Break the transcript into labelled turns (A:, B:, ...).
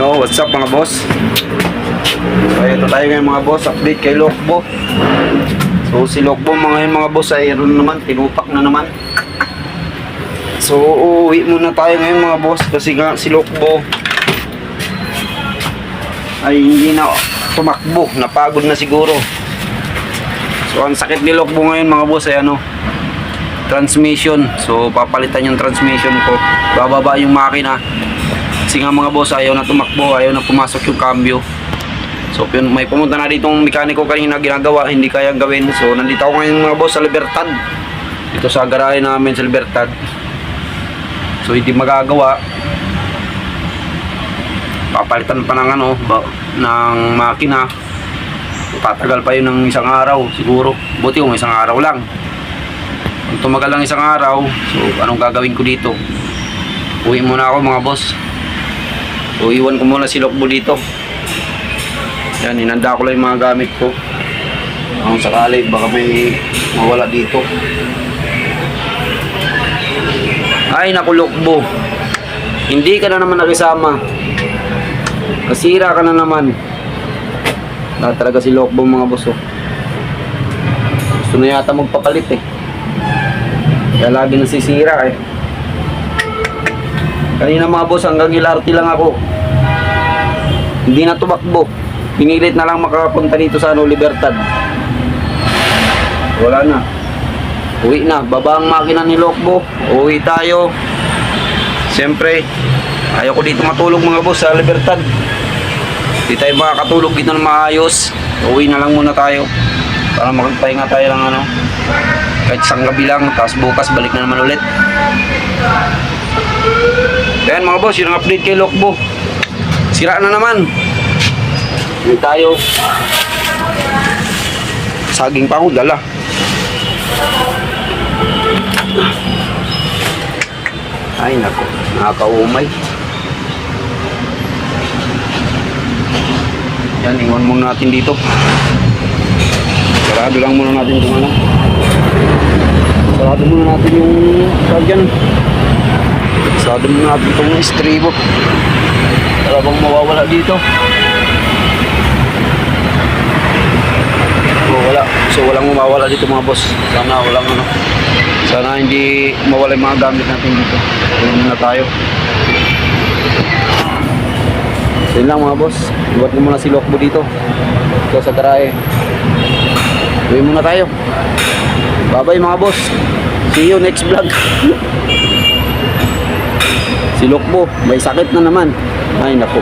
A: Yo, what's up mga boss? So ito tayo ngayon mga boss, update kay Lokbo. So si Lokbo mga boss ay naman, tinupak na naman. So uuwi muna tayo ngayon mga boss kasi nga si Lokbo ay hindi na tumakbo, napagod na siguro. So ang sakit ni Lokbo ngayon mga boss ay transmission. So papalitan yung transmission ko, bababa yung makina. Kasi nga mga boss ayaw na tumakbo, ayaw na pumasok yung cambio. So may pumunta na ditong mekaniko kanina, ginagawa, hindi kayang gawin. So nandito ako ngayon mga boss sa Libertad, dito sa garahe namin sa Libertad. So hindi magagawa, papalitan pa ng ng makina. Tatagal pa yun ng isang araw siguro, buti yung isang araw lang. Kung tumagal lang isang araw, so anong gagawin ko dito? Uwi muna ako mga boss. So iwan ko muna si Lokbo dito. Yan, inanda ko lang yung mga gamit ko. Kung sakali baka may mawala dito. Ay naku Lokbo, hindi ka na naman nakisama. Kasira ka na naman. Na talaga si Lokbo mga boss. Gusto na yata magpapalit kaya lagi nasisira Kanina mga boss, hanggang LRT lang ako. Hindi na tumakbo. Pinilit na lang makapunta dito sa Libertad. Wala na. Uwi na. Baba ang makina ni Lokbo. Uwi tayo. Siyempre, ayaw ko dito matulog mga boss sa Libertad. Hindi tayo makakatulog dito na maayos. Uwi na lang muna tayo. Para makagpahinga tayo ng kahit isang gabi lang. Tapos bukas balik na naman ulit. Ayan mga boss, yung update kay Lokbo. Sira na naman. Hindi tayo. Saging pa ako dala. Ay nako, nakakaumay. Yan, iwan muna natin dito. Sarado lang muna natin itong sarado muna natin yung dyan. Sarado muna natin itong estribo. Para bang mawawala dito. So walang mawawala dito mga boss. Sana walang sana hindi mawala yung mga gamit natin dito. Iwan muna tayo. So yun lang mga boss. Iwat ko muna si Lokbo dito. Ito sa garahe. Uwi muna tayo. Bye bye mga boss. See you next vlog. Si Lokbo may sakit na naman. Ay naku.